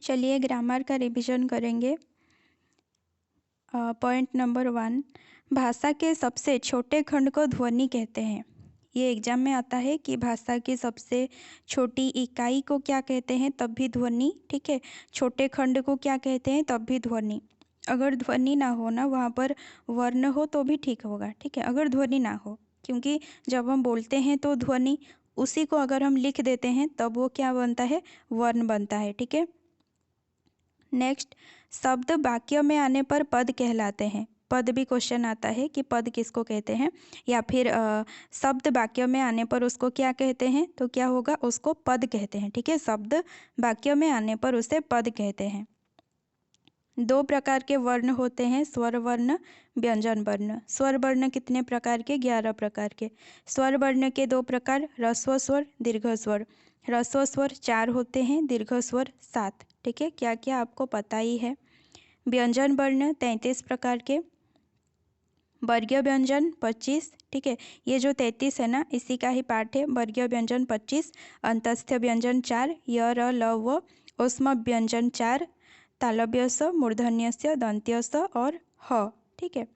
चलिए ग्रामर का रिवीजन करेंगे। पॉइंट नंबर 1, भाषा के सबसे छोटे खंड को ध्वनि कहते हैं। ये एग्जाम में आता है कि भाषा की सबसे छोटी इकाई को क्या कहते हैं, तब भी ध्वनि। ठीक है, छोटे खंड को क्या कहते हैं, तब भी ध्वनि। अगर ध्वनि ना हो ना, वहाँ पर वर्ण हो तो भी ठीक होगा। ठीक है, अगर ध्वनि ना हो, क्योंकि जब हम बोलते हैं तो ध्वनि, उसी को अगर हम लिख देते हैं तब वो क्या बनता है, वर्ण बनता है। ठीक है, नेक्स्ट, शब्द वाक्य में आने पर पद कहलाते हैं। पद भी क्वेश्चन आता है कि पद किसको कहते हैं, या फिर शब्द वाक्य में आने पर उसको क्या कहते हैं, तो क्या होगा, उसको पद कहते हैं। ठीक है, शब्द वाक्य में आने पर उसे पद कहते हैं। 2 प्रकार के वर्ण होते हैं, स्वर वर्ण, व्यंजन वर्ण। स्वर वर्ण कितने प्रकार के, 11 प्रकार के। स्वर वर्ण के 2 प्रकार, ह्रस्व स्वर, दीर्घ स्वर। ह्रस्व स्वर 4 होते हैं, दीर्घ स्वर 7। ठीक है, क्या क्या आपको पता ही है। व्यंजन वर्ण 33 प्रकार के, वर्गीय व्यंजन 25। ठीक है, ये जो 33 है ना, इसी का ही पाठ है। वर्गीय व्यंजन 25, अंतस्थ व्यंजन 4, य र ल व, ऊष्म व्यंजन 4, तालव्य स, मूर्धन्य स, दंत्य स और ह। ठीक है,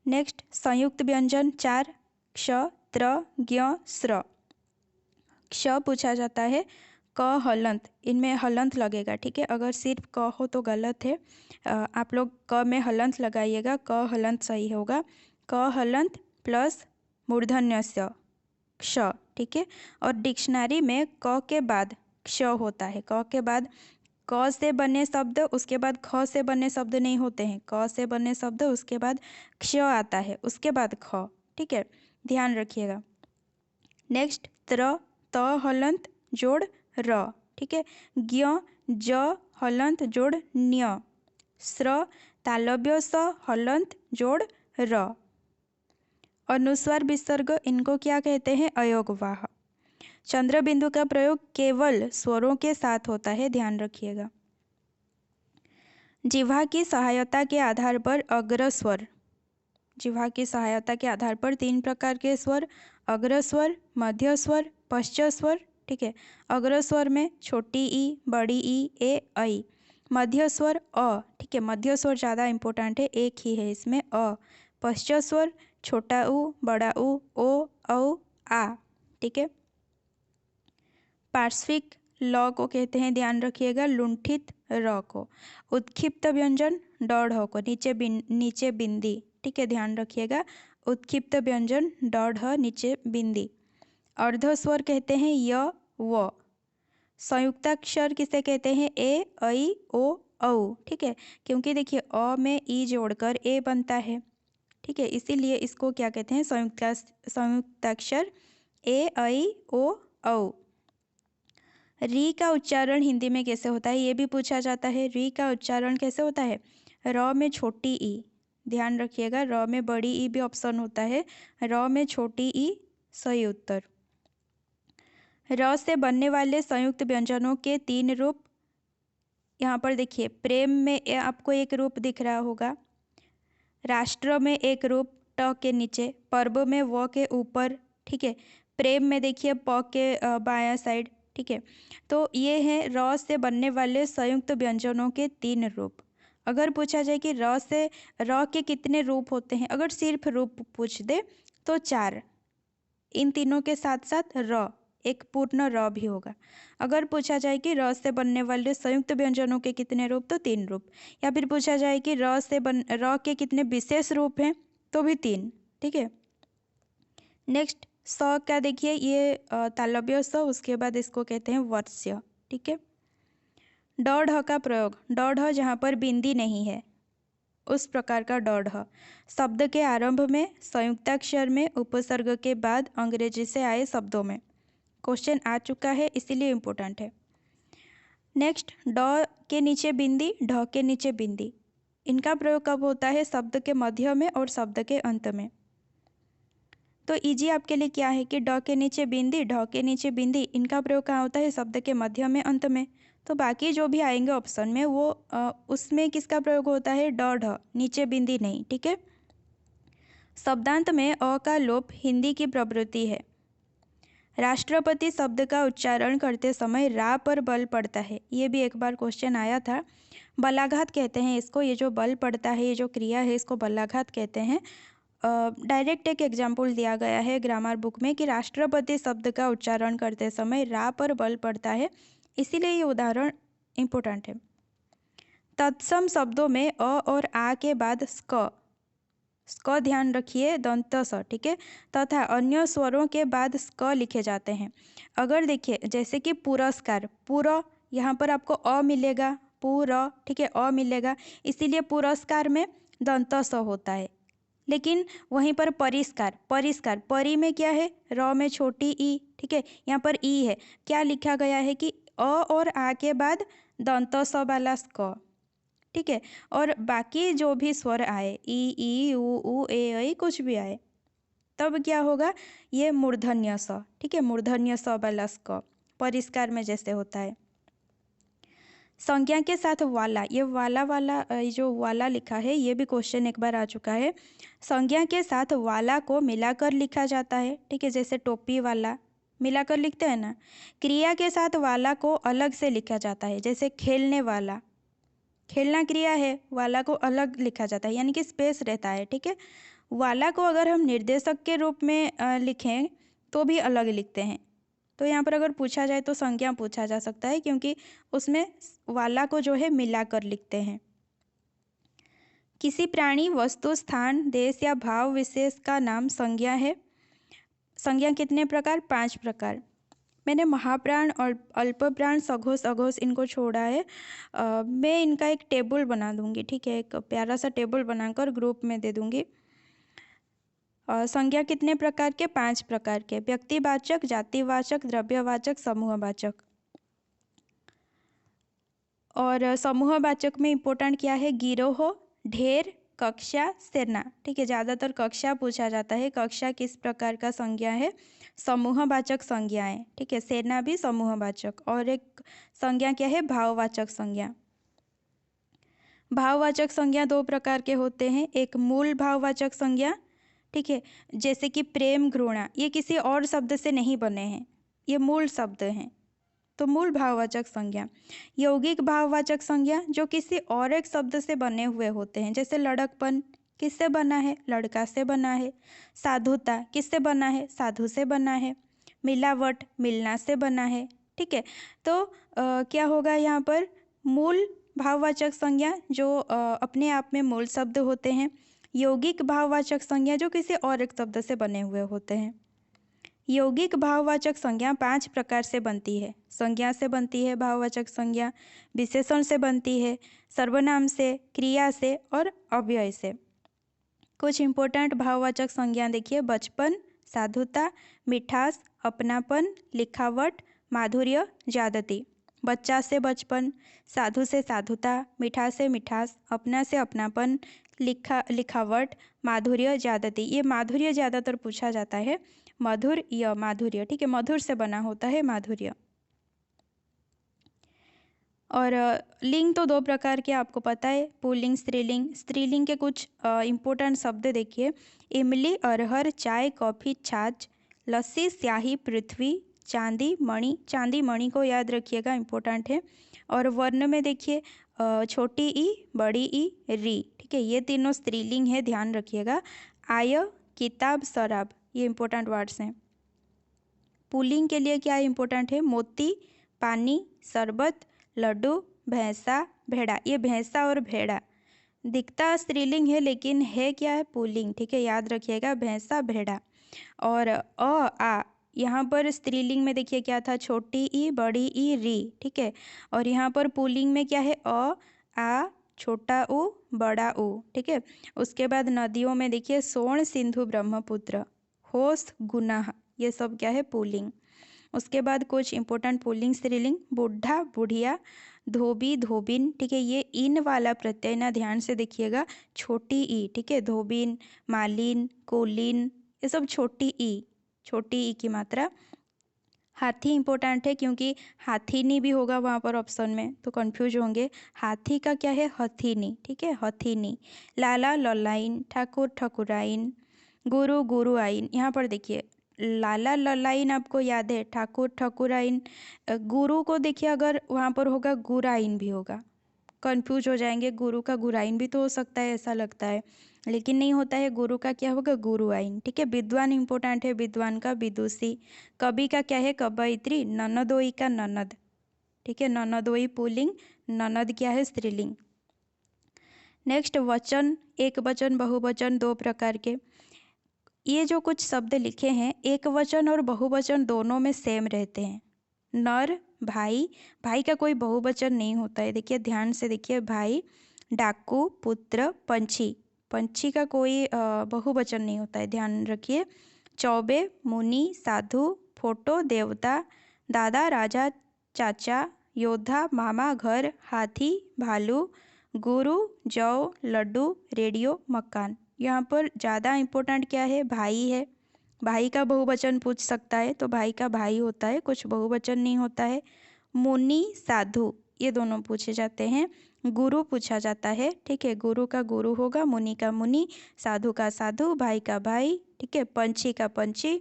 नेक्स्ट, संयुक्त व्यंजन 4, क्ष, त्र, ज्ञ, स्र। क्ष पूछा जाता है, क हलंत, इनमें हलंत लगेगा। ठीक है, अगर सिर्फ क हो तो गलत है, आप लोग क में हलंत लगाइएगा, क हलंत सही होगा। क हलंत प्लस मूर्धन्य स, क्ष। ठीक है, और डिक्शनरी में क के बाद क्ष होता है। क के बाद क से बने शब्द, उसके बाद ख से बने शब्द नहीं होते हैं। क से बने शब्द, उसके बाद क्ष आता है, उसके बाद ख। ठीक है, ध्यान रखिएगा। नेक्स्ट, त्र, त हलंत जोड़ र। ठीक है, ज्ञ, ज हलंत जोड़ न्य। स्र, तालव्य स हलंत जोड़ र। अनुस्वार विसर्ग, इनको क्या कहते हैं, अयोगवाह। चंद्र बिंदु का प्रयोग केवल स्वरों के साथ होता है, ध्यान रखिएगा। जिह्वा की सहायता के आधार पर अग्रस्वर। जिह्वा की सहायता के आधार पर 3 प्रकार के स्वर, अग्रस्वर, मध्य स्वर, पश्च स्वर। ठीक है, अग्रस्वर में छोटी ई, बड़ी ई, ए, ऐ। मध्य स्वर अ। ठीक है, मध्य स्वर ज़्यादा इंपॉर्टेंट है, एक ही है इसमें, अ। पश्च स्वर छोटा उ, बड़ा उ, ओ, औ, आ। ठीक है, पार्श्विक ल को कहते हैं, ध्यान रखिएगा, लुंठित र को। उत्क्षिप्त व्यंजन ड ढ को, नीचे बिंदी। ठीक है, ध्यान रखिएगा, उत्क्षिप्त व्यंजन ड ढ नीचे बिंदी। अर्धस्वर कहते हैं य व। संयुक्ताक्षर किसे कहते हैं, ए, ऐ, ओ, औ। ठीक है, क्योंकि देखिए अ में ई जोड़कर ए बनता है। ठीक है, इसीलिए इसको क्या कहते हैं, संयुक्ताक्षर ए, ऐ, ओ, औ। री का उच्चारण हिंदी में कैसे होता है, ये भी पूछा जाता है। री का उच्चारण कैसे होता है, र में छोटी ई, ध्यान रखिएगा, र में बड़ी ई भी ऑप्शन होता है, र में छोटी ई सही उत्तर। र से बनने वाले संयुक्त व्यंजनों के 3 रूप, यहाँ पर देखिए, प्रेम में आपको एक रूप दिख रहा होगा, राष्ट्र में एक रूप ट के नीचे, पर्व में व के ऊपर। ठीक है, प्रेम में देखिए प के बायां साइड। ठीक है, तो ये है र से बनने वाले संयुक्त व्यंजनों के 3 रूप। अगर पूछा जाए कि र से, र के कितने रूप होते हैं, अगर सिर्फ रूप पूछ दे तो 4, इन तीनों के साथ साथ र, एक पूर्ण र भी होगा। अगर पूछा जाए कि र से बनने वाले संयुक्त व्यंजनों के कितने रूप, तो 3 रूप। या फिर पूछा जाए कि र के कितने विशेष रूप हैं, तो भी 3। ठीक है, नेक्स्ट, स का देखिए, ये तालव्य स, उसके बाद इसको कहते हैं वर्ष्य। ठीक है, ड ढ का प्रयोग, ड ढ जहाँ पर बिंदी नहीं है, उस प्रकार का ड ढ। शब्द के आरंभ में, संयुक्ताक्षर में, उपसर्ग के बाद, अंग्रेजी से आए शब्दों में। क्वेश्चन आ चुका है, इसीलिए इम्पोर्टेंट है। नेक्स्ट, ड के नीचे बिंदी, ढ के नीचे बिंदी, इनका प्रयोग कब होता है, शब्द के मध्य में और शब्द के अंत में। तो इजी आपके लिए क्या है कि ड के नीचे बिंदी, ढ के नीचे बिंदी, इनका प्रयोग कहाँ होता है, शब्द के मध्य में, अंत में। तो बाकी जो भी आएंगे ऑप्शन में, वो उसमें किसका प्रयोग होता है, ड ढ, नीचे बिंदी नहीं। ठीक है, शब्दांत में अ का लोप हिंदी की प्रवृत्ति है। राष्ट्रपति शब्द का उच्चारण करते समय रा पर बल पड़ता है। ये भी एक बार क्वेश्चन आया था। बलाघात कहते हैं इसको, ये जो बल पड़ता है, ये जो क्रिया है, इसको बलाघात कहते हैं। डायरेक्ट एक एग्जाम्पल दिया गया है ग्रामर बुक में कि राष्ट्रपति शब्द का उच्चारण करते समय रा पर बल पड़ता है, इसीलिए ये उदाहरण इम्पोर्टेंट है। तत्सम शब्दों में अ और आ के बाद स्क ध्यान रखिए, दंत स, ठीक है, तथा अन्य स्वरों के बाद स्क लिखे जाते हैं। अगर देखिए जैसे कि पुरस्कार, पूरा, यहाँ पर आपको अ मिलेगा, पूरा, ठीक है, अ मिलेगा, इसीलिए पुरस्कार में दंत स होता है। लेकिन वहीं पर परिष्कार, परिष्कार, परी में क्या है, र में छोटी ई, ठीक है, यहाँ पर ई है, क्या लिखा गया है कि अ और आ के बाद दंत स वाला स्क, ठीक है। और बाकी जो भी स्वर आए, ई उ ए ऐ कुछ भी आए, तब क्या होगा, ये मूर्धन्य स, ठीक है, मूर्धन्य स वाला स्क परिष्कार में जैसे होता है। संज्ञा के साथ वाला, ये ये जो वाला लिखा है, ये भी क्वेश्चन एक बार आ चुका है। संज्ञा के साथ वाला को मिलाकर लिखा जाता है, ठीक है, जैसे टोपी वाला मिलाकर लिखते हैं ना। क्रिया के साथ वाला को अलग से लिखा जाता है, जैसे खेलने वाला, खेलना क्रिया है, वाला को अलग लिखा जाता है, यानी कि स्पेस रहता है, ठीक है। वाला को अगर हम निर्देशक के रूप में लिखें तो भी अलग लिखते हैं। तो यहाँ पर अगर पूछा जाए तो संज्ञा पूछा जा सकता है, क्योंकि उसमें वाला को जो है मिलाकर लिखते हैं। किसी प्राणी, वस्तु, स्थान, देश या भाव विशेष का नाम संज्ञा है। संज्ञा कितने प्रकार, 5 प्रकार। मैंने महाप्राण और अल्पप्राण, सघोष, अघोष इनको छोड़ा है। मैं इनका एक टेबल बना दूंगी, ठीक है, एक प्यारा सा टेबल बनाकर ग्रुप में दे दूंगी। संज्ञा कितने प्रकार के, 5 प्रकार के। व्यक्तिवाचक, जातिवाचक, द्रव्यवाचक, समूहवाचक। और समूहवाचक में इम्पोर्टेंट क्या है, गिरोह, ढेर, कक्षा, सेना, ठीक है, ज़्यादातर कक्षा पूछा जाता है। कक्षा किस प्रकार का संज्ञा है, समूहवाचक संज्ञा है, ठीक है, सेना भी समूहवाचक। और एक संज्ञा क्या है, भाववाचक संज्ञा। भाववाचक संज्ञा 2 प्रकार के होते हैं। एक मूल भाववाचक संज्ञा, ठीक है, जैसे कि प्रेम, घृणा, ये किसी और शब्द से नहीं बने हैं, ये मूल शब्द हैं, तो मूल भाववाचक संज्ञा। यौगिक भाववाचक संज्ञा, जो किसी और एक शब्द से बने हुए होते हैं, जैसे लड़कपन किससे बना है, लड़का से बना है। साधुता किससे बना है, साधु से बना है। मिलावट, मिलना से बना है, ठीक है। तो क्या होगा यहाँ पर, मूल भाववाचक संज्ञा जो अपने आप में मूल शब्द होते हैं। यौगिक भाववाचक संज्ञा जो किसी और एक शब्द से बने हुए होते हैं। यौगिक भाववाचक संज्ञा 5 प्रकार से बनती है। संज्ञा से बनती है भाववाचक संज्ञा, विशेषण से बनती है, सर्वनाम से, क्रिया से और अव्यय से। कुछ इंपॉर्टेंट भाववाचक संज्ञा देखिए, बचपन, साधुता, मिठास, अपनापन, लिखावट, माधुर्य, ज्यादती। बच्चा से बचपन, साधु से साधुता, मीठा से मिठास, अपना से अपनापन, लिखावट, माधुर्य, ज्यादती। ये माधुर्य ज़्यादातर पूछा जाता है, मधुर या माधुर्य, ठीक है, मधुर से बना होता है माधुर्य। और लिंग तो 2 प्रकार के आपको पता है, पुल्लिंग, स्त्रीलिंग। स्त्रीलिंग के कुछ इम्पोर्टेंट शब्द देखिए, इमली, अरहर, चाय, कॉफ़ी, छाछ, लस्सी, स्याही, पृथ्वी, चांदी, मणि। चांदी मणि को याद रखिएगा, इम्पोर्टेंट है। और वर्ण में देखिए, छोटी ई, बड़ी ई, री, ठीक है, ये तीनों स्त्रीलिंग है, ध्यान रखिएगा। आय, किताब, शराब, ये इम्पोर्टेंट वर्ड्स हैं। पुल्लिंग के लिए क्या इम्पोर्टेंट है, मोती, पानी, शरबत, लड्डू, भैंसा, भेड़ा। ये भैंसा और भेड़ा दिखता स्त्रीलिंग है, लेकिन है क्या है, पुल्लिंग, ठीक है, याद रखिएगा, भैंसा, भेड़ा। और आ यहाँ पर स्त्रीलिंग में देखिए क्या था, छोटी ई, बड़ी ई, री, ठीक है। और यहाँ पर पुल्लिंग में क्या है, आ, छोटा ऊ, बड़ा ऊ, ठीक है। उसके बाद नदियों में देखिए, सोन, सिंधु, ब्रह्मपुत्र, होश, गुनाह, ये सब क्या है, पुल्लिंग। उसके बाद कुछ इंपॉर्टेंट पुल्लिंग स्त्रीलिंग, बुढ़ा, बुढ़िया, धोबी, धोबिन, ठीक है, ये इन वाला प्रत्यय ना ध्यान से देखिएगा, छोटी ई, ठीक है, धोबिन, मालिन, कोलिन, ये सब छोटी ई की मात्रा। हाथी इंपॉर्टेंट है, क्योंकि हाथीनी भी होगा वहाँ पर ऑप्शन में, तो कंफ्यूज होंगे। हाथी का क्या है, हथीनी, ठीक है, हथीनी। लाला, ललाइन, ठाकुर, ठकुराइन, गुरु, गुरुआइन। यहाँ पर देखिए, लाला ललाइन आपको याद है, ठाकुर ठकुराइन। गुरु को देखिए अगर वहाँ पर होगा गुराइन भी होगा, कंफ्यूज हो जाएंगे, गुरु का गुराइन भी तो हो सकता है ऐसा लगता है, लेकिन नहीं होता है, गुरु का क्या होगा गुरुआइन। ठीक है, विद्वान इंपॉर्टेंट है, विद्वान का विदुषी। कवि का क्या है कवयित्री, ननदोई का ननद। ठीक है, ननदोई पुल्लिंग, ननद क्या है स्त्रीलिंग। नेक्स्ट वचन, एक वचन बहुवचन दो प्रकार के। ये जो कुछ शब्द लिखे हैं एक वचन और बहुवचन दोनों में सेम रहते हैं। नर भाई, भाई का कोई बहुवचन नहीं होता है, देखिए ध्यान से देखिए, भाई, डाकू, पुत्र, पंछी, पंछी का कोई बहुवचन नहीं होता है, ध्यान रखिए। चौबे, मुनि, साधु, फोटो, देवता, दादा, राजा, चाचा, योद्धा, मामा, घर, हाथी, भालू, गुरु, जौ, लड्डू, रेडियो, मकान। यहाँ पर ज़्यादा इम्पोर्टेंट क्या है, भाई है। भाई का बहुवचन पूछ सकता है तो भाई का भाई होता है, कुछ बहुवचन नहीं होता है। मुनि, साधु, ये दोनों पूछे जाते हैं। गुरु पूछा जाता है, ठीक है, गुरु का गुरु होगा, मुनि का मुनि, साधु का साधु, भाई का भाई, ठीक है, पंछी का पंछी।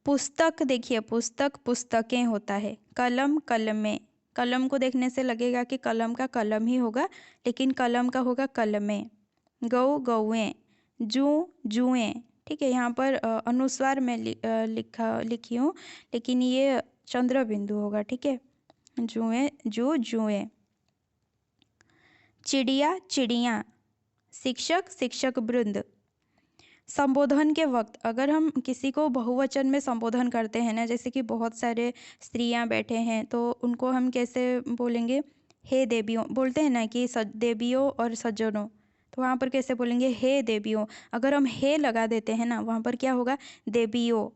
पुस्तक देखिए, पुस्तक पुस्तकें होता है। कलम कलमें, कलम को देखने से लगेगा कि कलम का कलम ही होगा, लेकिन कलम का होगा कलमें। गौ गौएं, जू जुएं। ठीक है, यहाँ पर अनुस्वार में लिखी हूँ, लेकिन ये चंद्र बिंदु होगा। ठीक है, जुएं जू जुएं। चिड़िया चिड़ियाँ, शिक्षक शिक्षक वृंद। संबोधन के वक्त अगर हम किसी को बहुवचन में संबोधन करते हैं ना, जैसे कि बहुत सारे स्त्रियां बैठे हैं तो उनको हम कैसे बोलेंगे, हे देवियों बोलते हैं ना कि देवियों और सज्जनों, तो वहाँ पर कैसे बोलेंगे, हे देवियों। अगर हम हे लगा देते हैं ना, वहाँ पर क्या होगा, देवियों,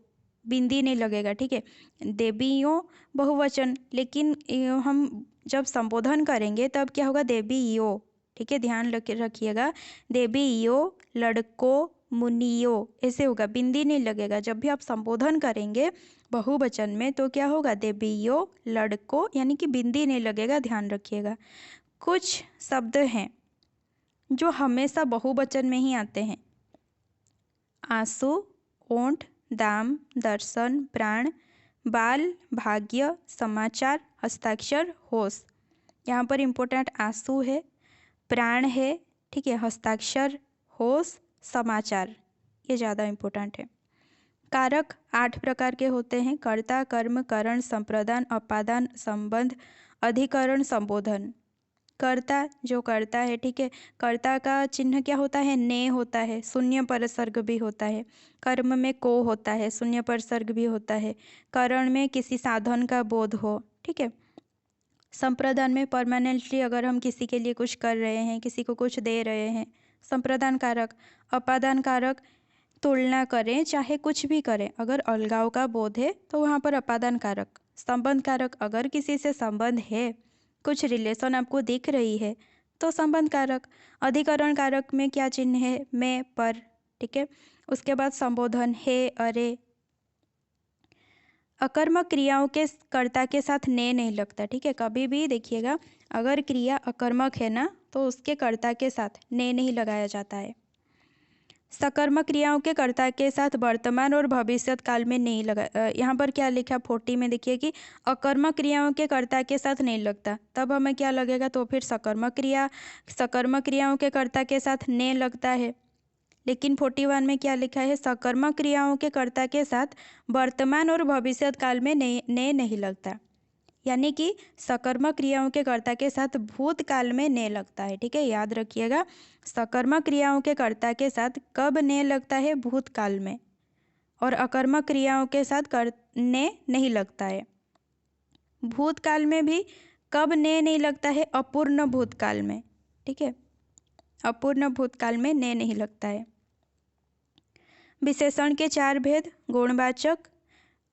बिंदी नहीं लगेगा। ठीक है, देवियों बहुवचन, लेकिन हम जब संबोधन करेंगे तब क्या होगा, देवियों। ठीक है, ध्यान रखिएगा, देवियों, लड़कों, मुनियो, ऐसे होगा, बिंदी नहीं लगेगा। जब भी आप संबोधन करेंगे बहुवचन में तो क्या होगा, देवियों, लड़कों, यानी कि बिंदी नहीं लगेगा, ध्यान रखिएगा। कुछ शब्द हैं जो हमेशा बहुवचन में ही आते हैं। आंसू, ओंठ, दाम, दर्शन, प्राण, बाल, भाग्य, समाचार, हस्ताक्षर, होश। यहाँ पर इम्पोर्टेंट आंसू है, प्राण है, ठीक है, हस्ताक्षर, होश, समाचार, ये ज़्यादा इम्पोर्टेंट है। कारक 8 प्रकार के होते हैं, कर्ता, कर्म, करण, संप्रदान, अपादान, संबंध, अधिकरण, संबोधन। कर्ता जो करता है, ठीक है, कर्ता का चिन्ह क्या होता है, ने होता है, शून्य परसर्ग भी होता है। कर्म में को होता है, शून्य परसर्ग भी होता है। करण में किसी साधन का बोध हो, ठीक है। संप्रदान में परमानेंटली अगर हम किसी के लिए कुछ कर रहे हैं, किसी को कुछ दे रहे हैं, संप्रदान कारक। अपादान कारक, तुलना करें चाहे कुछ भी करें, अगर अलगाव का बोध है तो वहाँ पर अपादान कारक। संबंध कारक, अगर किसी से संबंध है, कुछ रिलेशन आपको दिख रही है तो संबंध कारक। अधिकरण कारक में क्या चिन्ह है, मैं, पर, ठीक है। उसके बाद संबोधन, हे, अरे। अकर्मक क्रियाओं के कर्ता के साथ ने नहीं लगता, ठीक है, कभी भी देखिएगा अगर क्रिया अकर्मक है ना तो उसके कर्ता के साथ ने नहीं लगाया जाता है। सकर्मक क्रियाओं के कर्ता के साथ वर्तमान और भविष्य काल में नहीं लगा। यहाँ पर क्या लिखा 40 में देखिए कि अकर्मक क्रियाओं के कर्ता के साथ नहीं लगता, तब हमें क्या लगेगा, तो फिर सकर्मक क्रियाओं के कर्ता के साथ ने लगता है। लेकिन 41 में क्या लिखा है, सकर्मक क्रियाओं के कर्ता के साथ वर्तमान और भविष्य काल में ने नहीं लगता, यानी कि सकर्मक क्रियाओं के कर्ता के साथ भूतकाल में ने लगता है। ठीक है, याद रखिएगा, सकर्मक क्रियाओं के कर्ता के साथ कब ने लगता है, भूतकाल में, और अकर्मक क्रियाओं के साथ ने नहीं लगता है। भूतकाल में भी कब ने नहीं लगता है, अपूर्ण भूतकाल में, ठीक है, अपूर्ण भूतकाल में ने नहीं लगता है। विशेषण के 4 भेद, गुणवाचक,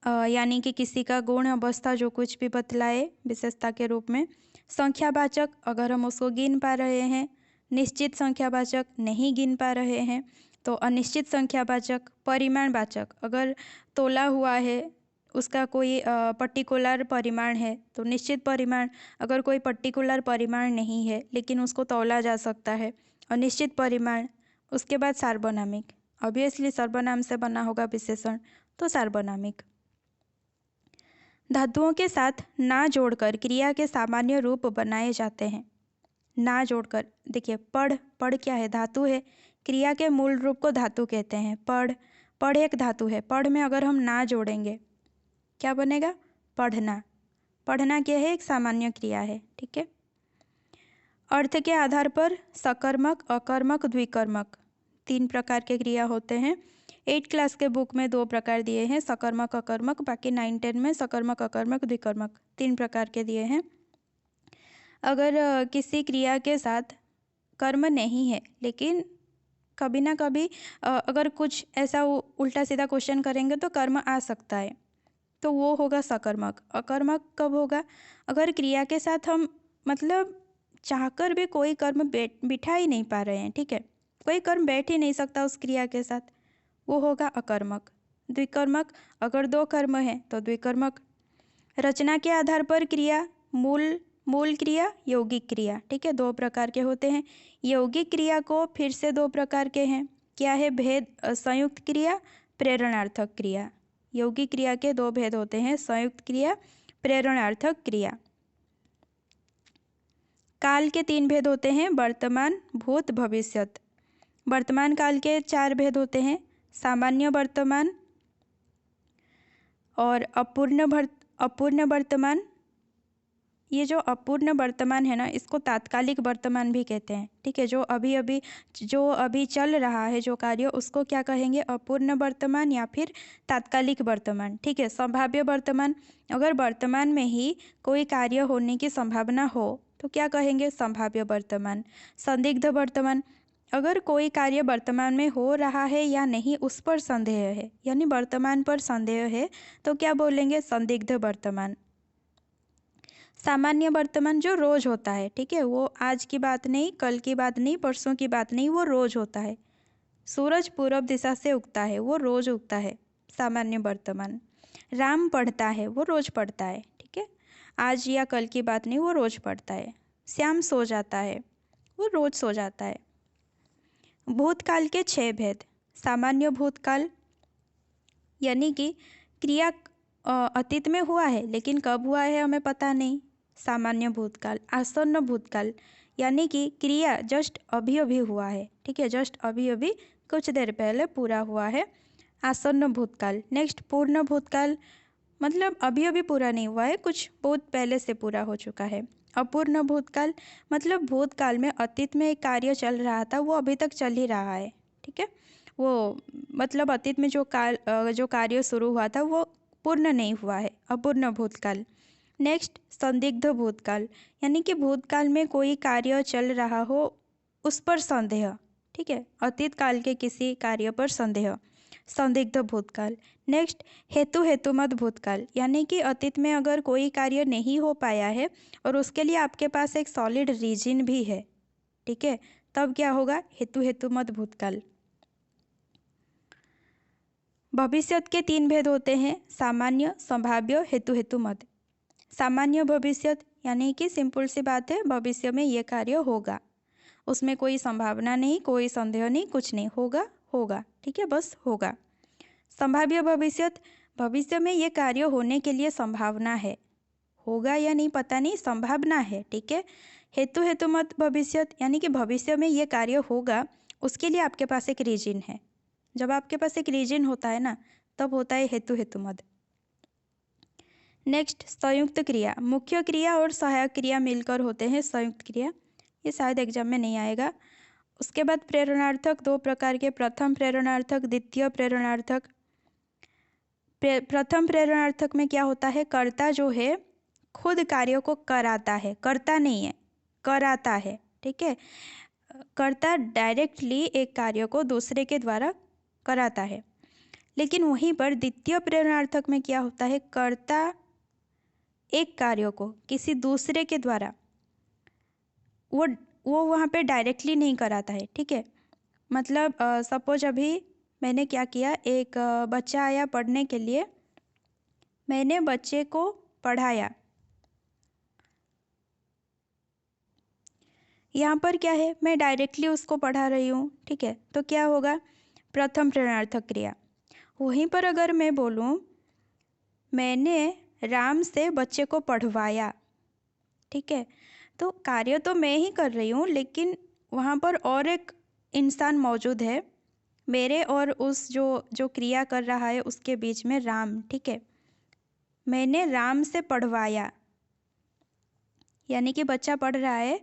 यानी कि किसी का गुण अवस्था जो कुछ भी बतलाए विशेषता के रूप में। संख्यावाचक, अगर हम उसको गिन पा रहे हैं। निश्चित संख्यावाचक, नहीं गिन पा रहे हैं तो अनिश्चित संख्यावाचक। परिमाणवाचक, अगर तोला हुआ है, उसका कोई पर्टिकुलर परिमाण है तो निश्चित परिमाण। अगर कोई पर्टिकुलर परिमाण नहीं है लेकिन उसको तौला जा सकता है, अनिश्चित परिमाण। उसके बाद सार्वनामिक, ऑब्वियसली सर्वनाम से बना होगा विशेषण, तो सार्वनामिक। धातुओं के साथ ना जोड़कर क्रिया के सामान्य रूप बनाए जाते हैं। ना जोड़कर, देखिए पढ़, पढ़ क्या है? धातु है। क्रिया के मूल रूप को धातु कहते हैं। पढ़, पढ़ एक धातु है। पढ़ में अगर हम ना जोड़ेंगे क्या बनेगा? पढ़ना। पढ़ना क्या है? एक सामान्य क्रिया है, ठीक है। अर्थ के आधार पर सकर्मक, अकर्मक, द्विकर्मक 3 प्रकार के क्रिया होते हैं। 8 क्लास के बुक में 2 प्रकार दिए हैं, सकर्मक, अकर्मक। बाकी 9-10 में सकर्मक, अकर्मक, द्विकर्मक 3 प्रकार के दिए हैं। अगर किसी क्रिया के साथ कर्म नहीं है, लेकिन कभी ना कभी अगर कुछ ऐसा उल्टा सीधा क्वेश्चन करेंगे तो कर्म आ सकता है, तो वो होगा सकर्मक। अकर्मक कब होगा? अगर क्रिया के साथ हम मतलब चाहकर भी कोई कर्म बिठा ही नहीं पा रहे हैं, ठीक है, कोई कर्म बैठ ही नहीं सकता उस क्रिया के साथ, वो होगा अकर्मक। द्विकर्मक, अगर 2 कर्म है तो द्विकर्मक। रचना के आधार पर क्रिया, मूल क्रिया, यौगिक क्रिया, ठीक है, 2 प्रकार के होते हैं। यौगिक क्रिया को फिर से 2 प्रकार के हैं। क्या है भेद? संयुक्त क्रिया, प्रेरणार्थक क्रिया। यौगिक क्रिया के 2 भेद होते हैं, संयुक्त क्रिया, प्रेरणार्थक क्रिया। काल के 3 भेद होते हैं, वर्तमान, भूत, भविष्यत। वर्तमान काल के 4 भेद होते हैं, सामान्य वर्तमान और अपूर्ण वर्तमान। ये जो अपूर्ण वर्तमान है ना, इसको तात्कालिक वर्तमान भी कहते हैं, ठीक है। जो अभी चल रहा है जो कार्य, उसको क्या कहेंगे? अपूर्ण वर्तमान या फिर तात्कालिक वर्तमान, ठीक है। संभाव्य वर्तमान, अगर वर्तमान में ही कोई कार्य होने की संभावना हो तो क्या कहेंगे? संभाव्य वर्तमान। संदिग्ध वर्तमान, अगर कोई कार्य वर्तमान में हो रहा है या नहीं उस पर संदेह है, यानी वर्तमान पर संदेह है, तो क्या बोलेंगे? संदिग्ध वर्तमान। सामान्य वर्तमान जो रोज होता है, ठीक है, वो आज की बात नहीं, कल की बात नहीं, परसों की बात नहीं, वो रोज होता है। सूरज पूर्व दिशा से उगता है, वो रोज उगता है, सामान्य वर्तमान। राम पढ़ता है, वो रोज पढ़ता है, ठीक है, आज या कल की बात नहीं, वो रोज पढ़ता है। श्याम सो जाता है, वो रोज सो जाता है। भूतकाल के 6 भेद। सामान्य भूतकाल, यानी कि क्रिया अतीत में हुआ है लेकिन कब हुआ है हमें पता नहीं, सामान्य भूतकाल। आसन्न भूतकाल, यानी कि क्रिया जस्ट अभी अभी हुआ है, ठीक है, जस्ट अभी अभी कुछ देर पहले पूरा हुआ है, आसन्न भूतकाल। नेक्स्ट पूर्ण भूतकाल, मतलब अभी अभी पूरा नहीं हुआ है, कुछ बहुत पहले से पूरा हो चुका है। अपूर्ण भूतकाल, मतलब भूतकाल में अतीत में एक कार्य चल रहा था, वो अभी तक चल ही रहा है, ठीक है, वो मतलब अतीत में जो कार्य शुरू हुआ था वो पूर्ण नहीं हुआ है, अपूर्ण भूतकाल। नेक्स्ट संदिग्ध भूतकाल, यानी कि भूतकाल में कोई कार्य चल रहा हो उस पर संदेह, ठीक है, अतीत काल के किसी कार्य पर संदेह, संदिग्ध भूतकाल। नेक्स्ट हेतुमत भूतकाल, यानी कि अतीत में अगर कोई कार्य नहीं हो पाया है और उसके लिए आपके पास एक सॉलिड रीजन भी है, ठीक है, तब क्या होगा? हेतुमत भूतकाल। भविष्यत के 3 भेद होते हैं, सामान्य, संभाव्य, हेतुमत। सामान्य भविष्यत, यानी कि सिंपल सी बात है, भविष्य में ये कार्य होगा, उसमें कोई संभावना नहीं, कोई संदेह नहीं, कुछ नहीं, होगा, ठीक है, बस होगा। संभाव्य भविष्यत, भविष्य में ये कार्य होने के लिए संभावना है, होगा या नहीं पता नहीं, संभावना है, ठीक है। हेतुमत भविष्यत, यानी कि भविष्य में ये कार्य होगा, उसके लिए आपके पास एक रीजन है। जब आपके पास एक रीजन होता है ना, तब होता है हेतुमत। नेक्स्ट संयुक्त क्रिया, मुख्य क्रिया और सहायक क्रिया मिलकर होते हैं संयुक्त क्रिया, ये शायद एग्जाम में नहीं आएगा। उसके बाद प्रेरणार्थक 2 प्रकार के, प्रथम प्रेरणार्थक, द्वितीय प्रेरणार्थक। प्रथम प्रेरणार्थक में क्या होता है? कर्ता जो है खुद कार्य को कराता है, करता नहीं है, कराता है, ठीक है, कर्ता डायरेक्टली एक कार्य को दूसरे के द्वारा कराता है। लेकिन वहीं पर द्वितीय प्रेरणार्थक में क्या होता है? कर्ता एक कार्य को किसी दूसरे के द्वारा वो वहाँ पे डायरेक्टली नहीं कराता है, ठीक है। मतलब सपोज अभी मैंने क्या किया, एक बच्चा आया पढ़ने के लिए, मैंने बच्चे को पढ़ाया, यहाँ पर क्या है, मैं डायरेक्टली उसको पढ़ा रही हूँ, ठीक है, तो क्या होगा? प्रथम प्रेरणार्थक क्रिया। वहीं पर अगर मैं बोलूँ मैंने राम से बच्चे को पढ़वाया, ठीक है, तो कार्य तो मैं ही कर रही हूँ, लेकिन वहाँ पर और एक इंसान मौजूद है, मेरे और उस जो जो क्रिया कर रहा है उसके बीच में राम, ठीक है। मैंने राम से पढ़वाया, यानी कि बच्चा पढ़ रहा है,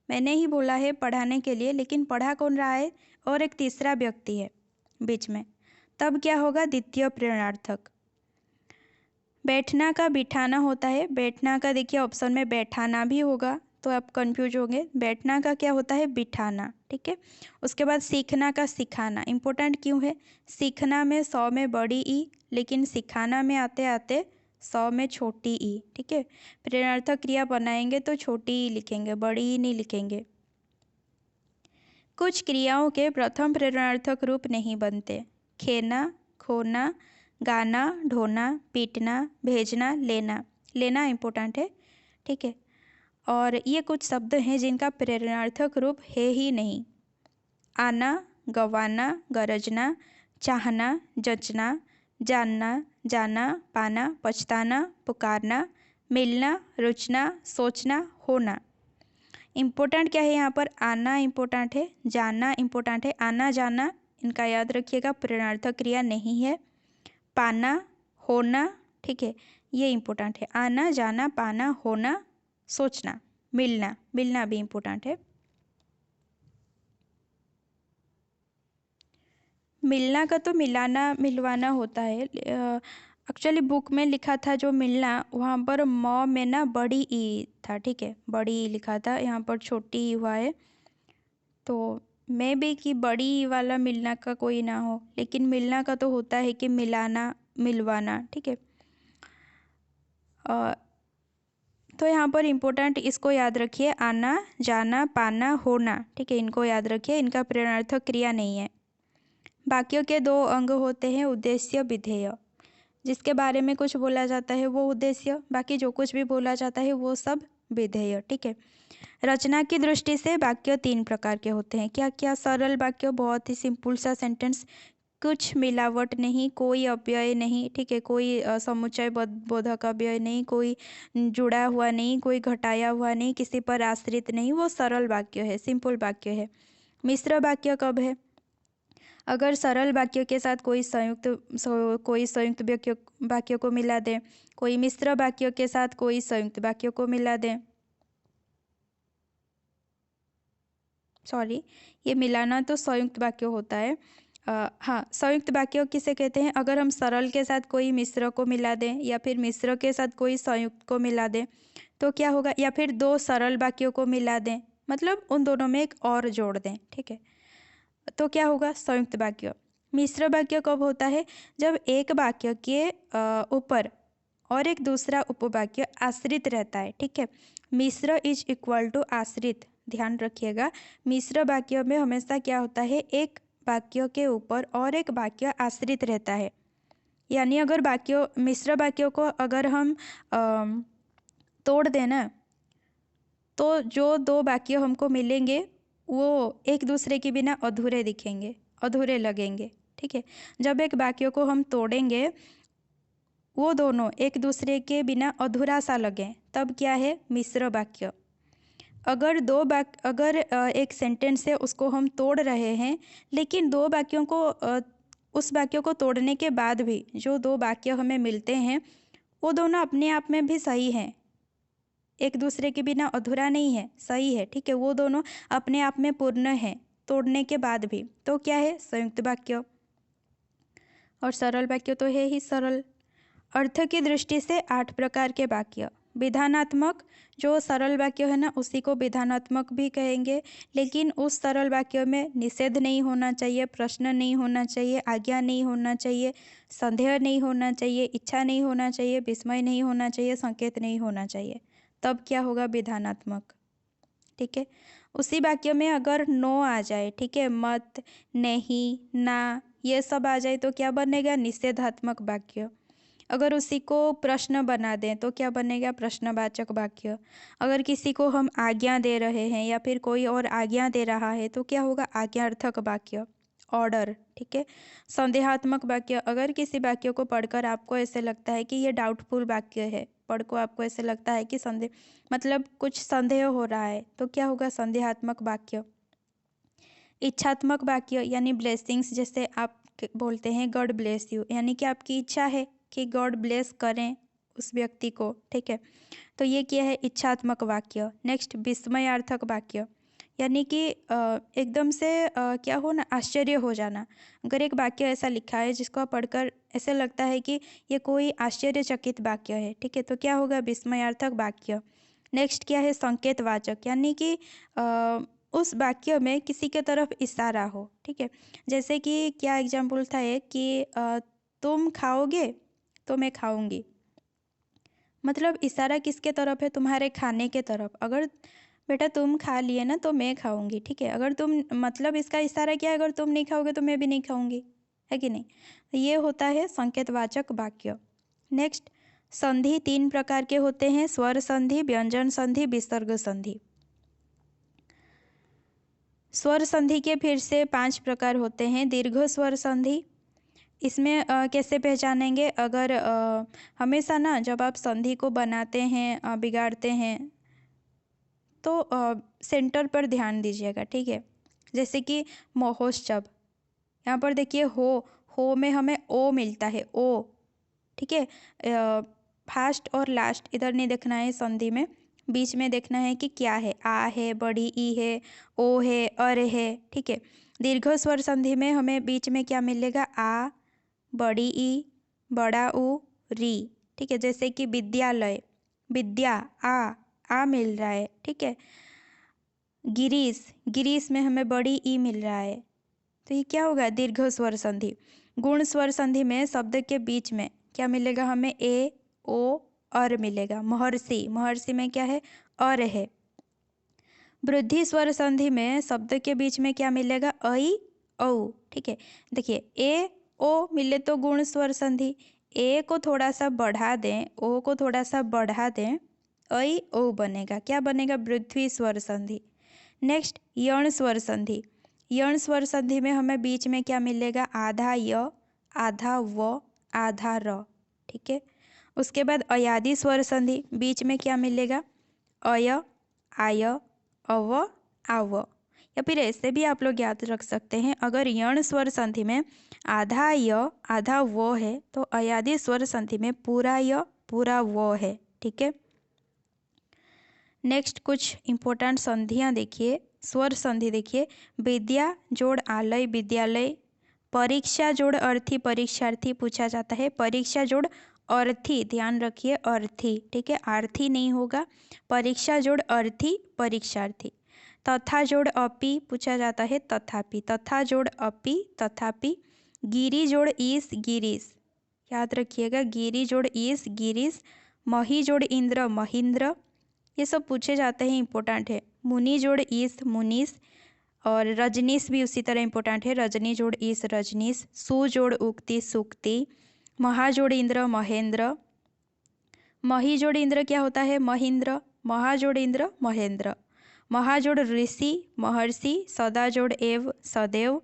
मैंने ही बोला है पढ़ाने के लिए, लेकिन पढ़ा कौन रहा है, और एक तीसरा व्यक्ति है बीच में। तब क्या होगा, द्वितीय प्रेरणार्थक। बैठना का बिठाना होता है, बैठना का देखिए ऑप्शन में बैठाना भी होगा तो आप कंफ्यूज होंगे। बैठना का क्या होता है, बिठाना, ठीक है। उसके बाद सीखना का सिखाना। इंपॉर्टेंट क्यों है, सीखना में 100 में बड़ी ई, लेकिन सिखाना में आते आते 100 में छोटी ई, ठीक है। प्रेरणार्थक क्रिया बनाएंगे तो छोटी ई लिखेंगे, बड़ी ई नहीं लिखेंगे। कुछ क्रियाओं के प्रथम प्रेरणार्थक रूप नहीं बनते। खेना, खोना, गाना, ढोना, पीटना, भेजना, लेना। लेना इम्पोर्टेंट है, ठीक है। और ये कुछ शब्द हैं जिनका प्रेरणार्थक रूप है ही नहीं। आना, गंवाना, गरजना, चाहना, जचना, जानना, जाना, पाना, पछताना, पुकारना, मिलना, रुचना, सोचना, होना। इम्पोर्टेंट क्या है यहाँ पर, आना इम्पोर्टेंट है, जानना इम्पोर्टेंट है। आना जाना इनका याद रखिएगा, प्रेरणार्थक क्रिया नहीं है। पाना, होना, ठीक है, ये इम्पोर्टेंट है। आना जाना पाना होना, सोचना, मिलना, मिलना भी इम्पोर्टेंट है। मिलना का तो मिलाना मिलवाना होता है। एक्चुअली बुक में लिखा था जो मिलना, वहाँ पर म में ना बड़ी ई था, ठीक है, बड़ी ई लिखा था, यहाँ पर छोटी ई हुआ है। तो मैं भी कि बड़ी ई वाला मिलना का कोई ना हो, लेकिन मिलना का तो होता है कि मिलाना मिलवाना, ठीक है। तो यहाँ पर इम्पोर्टेंट इसको याद रखिए, आना जाना पाना होना, ठीक है, इनको याद रखिए, इनका प्रेरणार्थक क्रिया नहीं है। वाक्यों के 2 अंग होते हैं, उद्देश्य विधेय। जिसके बारे में कुछ बोला जाता है वो उद्देश्य, बाकी जो कुछ भी बोला जाता है वो सब विधेय, ठीक है। रचना की दृष्टि से वाक्य 3 प्रकार के होते हैं। क्या क्या, सरल वाक्य, बहुत ही सिंपल सा सेंटेंस, कुछ मिलावट नहीं, कोई अव्यय नहीं, ठीक है, कोई समुच्चय बोधक अव्यय नहीं, कोई जुड़ा हुआ नहीं, कोई घटाया हुआ नहीं, किसी पर आश्रित नहीं, वो सरल वाक्य है, सिंपल वाक्य है। मिश्र वाक्य कब है, अगर सरल वाक्य के साथ कोई संयुक्त वाक्य को मिला दें, कोई मिश्र वाक्य के साथ कोई संयुक्त वाक्य को मिला दें, सॉरी, ये मिलाना तो संयुक्त वाक्य होता है। हाँ, संयुक्त वाक्य किसे कहते हैं, अगर हम सरल के साथ कोई मिश्र को मिला दें या फिर मिश्र के साथ कोई संयुक्त को मिला दें तो क्या होगा, या फिर 2 सरल वाक्यों को मिला दें, मतलब उन दोनों में एक और जोड़ दें, ठीक है, तो क्या होगा, संयुक्त वाक्य। मिश्र वाक्य कब होता है, जब एक वाक्य के ऊपर और एक दूसरा उपवाक्य आश्रित रहता है, ठीक है। मिश्र इज इक्वल टू आश्रित, ध्यान रखिएगा। मिश्र वाक्य में हमेशा क्या होता है, एक वाक्य के ऊपर और एक वाक्य आश्रित रहता है। यानी अगर मिश्र वाक्यों को अगर हम तोड़ देना तो जो 2 वाक्य हमको मिलेंगे वो एक दूसरे के बिना अधूरे दिखेंगे, अधूरे लगेंगे, ठीक है। जब एक वाक्य को हम तोड़ेंगे वो दोनों एक दूसरे के बिना अधूरा सा लगे, तब क्या है, मिश्र वाक्य। अगर एक सेंटेंस है उसको हम तोड़ रहे हैं, लेकिन 2 वाक्यों को उस वाक्य को तोड़ने के बाद भी जो 2 वाक्य हमें मिलते हैं वो दोनों अपने आप में भी सही हैं, एक दूसरे के बिना अधूरा नहीं है, सही है, ठीक है, वो दोनों अपने आप में पूर्ण है तोड़ने के बाद भी, तो क्या है, संयुक्त वाक्य। और सरल वाक्य तो है ही सरल। अर्थ की दृष्टि से 8 प्रकार के वाक्य। विधानात्मक, जो सरल वाक्य है ना उसी को विधानात्मक भी कहेंगे, लेकिन उस सरल वाक्य में निषेध नहीं होना चाहिए, प्रश्न नहीं होना चाहिए, आज्ञा नहीं होना चाहिए, संदेह नहीं होना चाहिए, इच्छा नहीं होना चाहिए, विस्मय नहीं होना चाहिए, संकेत नहीं होना चाहिए, तब क्या होगा, विधानात्मक, ठीक है। उसी वाक्य में अगर नो आ जाए, ठीक है, मत, नहीं, ना, ये सब आ जाए तो क्या बनेगा, निषेधात्मक वाक्य। अगर उसी को प्रश्न बना दें तो क्या बनेगा, प्रश्नवाचक वाक्य। अगर किसी को हम आज्ञा दे रहे हैं या फिर कोई और आज्ञा दे रहा है तो क्या होगा, आज्ञार्थक वाक्य। ऑर्डर, ठीक है। संदेहात्मक वाक्य, अगर किसी वाक्य को पढ़कर आपको ऐसे लगता है कि ये डाउटफुल वाक्य है, पढ़कर आपको ऐसे लगता है कि संदेह मतलब कुछ संदेह हो रहा है, तो क्या होगा? संदेहात्मक वाक्य। इच्छात्मक वाक्य यानी ब्लेसिंग्स, जैसे आप बोलते हैं गॉड ब्लेस यू, यानी कि आपकी इच्छा है कि गॉड ब्लेस करें उस व्यक्ति को, ठीक है। तो ये क्या है? इच्छात्मक वाक्य। नेक्स्ट, विस्मयार्थक वाक्य, यानी कि एकदम से क्या हो ना, आश्चर्य हो जाना। अगर एक वाक्य ऐसा लिखा है जिसको आप पढ़कर ऐसे लगता है कि ये कोई आश्चर्यचकित वाक्य है, ठीक है, तो क्या होगा? विस्मयार्थक वाक्य। नेक्स्ट क्या है? संकेतवाचक, यानी कि उस वाक्य में किसी के तरफ इशारा हो, ठीक है। जैसे कि क्या एग्जाम्पल था एक कि तुम खाओगे तो मैं खाऊंगी, मतलब इशारा किसके तरफ है? तुम्हारे खाने के तरफ। अगर बेटा तुम खा लिए ना तो मैं खाऊंगी, ठीक है। अगर तुम, मतलब इसका इशारा क्या है? अगर तुम नहीं खाओगे तो मैं भी नहीं खाऊंगी, है कि नहीं? तो ये होता है संकेतवाचक वाक्य। नेक्स्ट, संधि 3 प्रकार के होते हैं: स्वर संधि, व्यंजन संधि, विसर्ग संधि। स्वर संधि के फिर से 5 प्रकार होते हैं। दीर्घ स्वर संधि, इसमें कैसे पहचानेंगे? अगर हमेशा ना जब आप संधि को बनाते हैं, बिगाड़ते हैं, तो सेंटर पर ध्यान दीजिएगा, ठीक है। जैसे कि महोत्सव, यहाँ पर देखिए हो में हमें ओ मिलता है, ओ, ठीक है। फास्ट और लास्ट इधर नहीं देखना है संधि में, बीच में देखना है कि क्या है। आ है, बड़ी ई है, ओ है, अर है, ठीक है। दीर्घ स्वर संधि में हमें बीच में क्या मिलेगा? आ, बड़ी ई, बड़ा ऊ, री, ठीक है। जैसे कि विद्यालय, विद्या, आ मिल रहा है, ठीक है। गिरीश, गिरीश में हमें बड़ी ई मिल रहा है, तो ये क्या होगा? दीर्घ स्वर संधि। गुण स्वर संधि में शब्द के बीच में क्या मिलेगा हमें? ए, ओ, अर मिलेगा। महर्षि, महर्षि में क्या है? अर है। वृद्धि स्वर संधि में शब्द के बीच में क्या मिलेगा? ऐ, औ, ठीक है। देखिए ए, ओ मिले तो गुण स्वर संधि, ए को थोड़ा सा बढ़ा दें, ओ को थोड़ा सा बढ़ा दें, ऐ, ओ बनेगा। क्या बनेगा? वृद्धि स्वर संधि। नेक्स्ट, यण स्वर संधि। यण स्वर संधि में हमें बीच में क्या मिलेगा? आधा य, आधा व, आधा र, ठीक है। उसके बाद अयादि स्वर संधि, बीच में क्या मिलेगा? अय, आय, अव, आव। या फिर ऐसे भी आप लोग याद रख सकते हैं, अगर यण स्वर संधि में आधा य आधा व है तो अयादि स्वर संधि में पूरा य पूरा व है, ठीक है। नेक्स्ट कुछ इंपॉर्टेंट संधियां देखिए, स्वर संधि देखिए। विद्या जोड़ आलय, विद्यालय। परीक्षा जोड़ अर्थी, परीक्षार्थी पूछा जाता है। परीक्षा जोड़ अर्थी, ध्यान रखिए अर्थी, ठीक है, आर्थी नहीं होगा। परीक्षा जोड़ अर्थी, परीक्षार्थी। तथा जोड़ अपि पूछा जाता है, तथापि। तथा जोड़ अपि, तथापि। गिरी जोड़ ईस, गिरीश, याद रखिएगा, गिरी जोड़ ईस, गिरीश। मही जोड़ इंद्र, महींद्र, ये सब पूछे जाते हैं, इंपॉर्टेंट है। मुनि जोड़ ईस, मुनीस। और रजनीश भी उसी तरह इंपॉर्टेंट है, रजनी जोड़ ईस, रजनीश। सु जोड़ उक्ति, सुक्ति। महा जोड़ इंद्र, महेंद्र। मही जोड़ इंद्र क्या होता है? महींद्र। महा जोड़ इंद्र, महेंद्र। महा जोड़ ऋषि, महर्षि। सदा जोड़ एव, सदैव।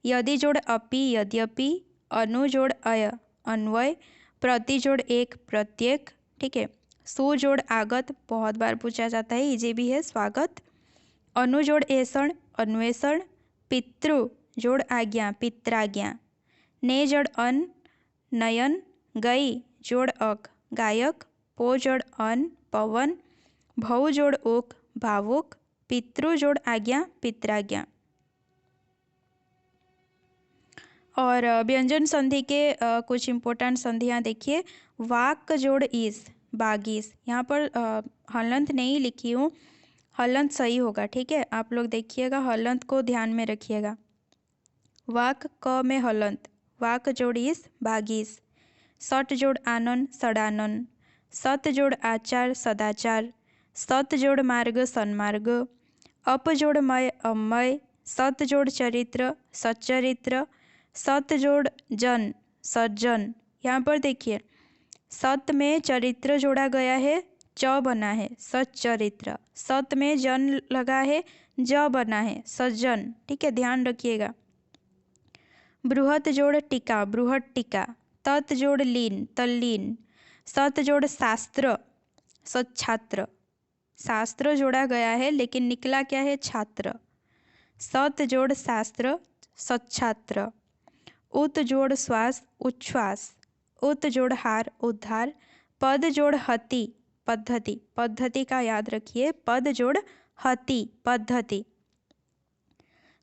यदि जोड़ अपि, यद्यपि। अनु जोड़ अय, अन्वय। प्रति जोड़ एक, प्रत्येक, ठीक है। सु जोड़ आगत, बहुत बार पूछा जाता है, इजी भी है, स्वागत। अनु जोड़ ऐसण, अन्वेषण। पितृ जोड़ आज्ञा, पित्राज्ञा। ने जोड़ अन, नयन। गई जोड़ अक, गायक। पो जोड़ अन, पवन। भौ जोड़ ओक, भावुक। पितृ जोड़ आज्ञा, पित्राज्ञा। और व्यंजन संधि के कुछ इंपॉर्टेंट संधियां देखिए। वाक जोड़ ईस, बागीस। यहाँ पर हलंत नहीं लिखी हूँ, हलंत सही होगा, ठीक है। आप लोग देखिएगा, हलंत को ध्यान में रखिएगा। वाक क में हलंत, वाक जोड़ ईस, बागीस। सट जोड़ आनन, सडानन। सत जोड़ आचार, सदाचार। सत जोड़ मार्ग, सन्मार्ग। अप जोड़ मय, अमय। सत जोड़ चरित्र, सच्चरित्र। सत जोड़ जन, सज्जन। यहाँ पर देखिए, सत में चरित्र जोड़ा गया है, च बना है, सच्चरित्र। सत में जन लगा है, ज बना है, सज्जन, ठीक है, ध्यान रखिएगा। बृहत जोड़ टीका, बृहट टीका। तत् जोड़ लीन, तल्लीन। सत जोड़ शास्त्र, सच्छात्र। शास्त्र जोड़ा गया है लेकिन निकला क्या है, छात्र। सत जोड़ शास्त्र, सच्छात्र। उत जोड़ श्वास, उच्छ्वास। उत जोड़ हार, उद्धार। पद जोड़ हति, पद्धति। पद्धति का याद रखिए, पद जोड़ हति, पद्धति।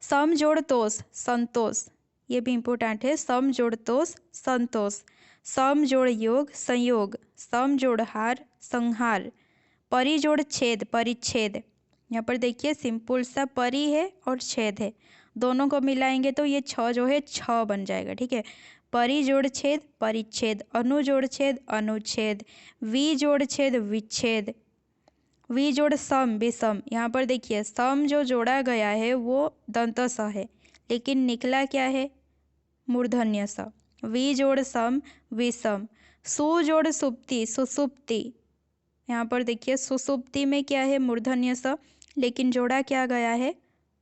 सम जोड़ तोष, संतोष। ये भी इम्पोर्टेंट है, सम जोड़ तोष, संतोष। सम जोड़ योग, संयोग। सम जोड़ हार, संहार। परि जोड़ छेद, परिच्छेद। यहाँ पर देखिए सिंपल सा परि है और छेद है, दोनों को मिलाएंगे तो ये छ जो है छ बन जाएगा, ठीक है। परि जोड़ छेद, परिच्छेद। अनु जोड़ छेद, अनुच्छेद। वि जोड़ छेद, विच्छेद। वि जोड़ सम, विषम। यहाँ पर देखिए सम जो जोड़ा गया है वो दंत स है लेकिन निकला क्या है, मूर्धन्य स। वि जोड़ सम, विषम। सु जोड़ सुप्ति, सुसुप्ति। यहाँ पर देखिए सुसुप्ति में क्या है, मूर्धन्य स लेकिन जोड़ा क्या गया है,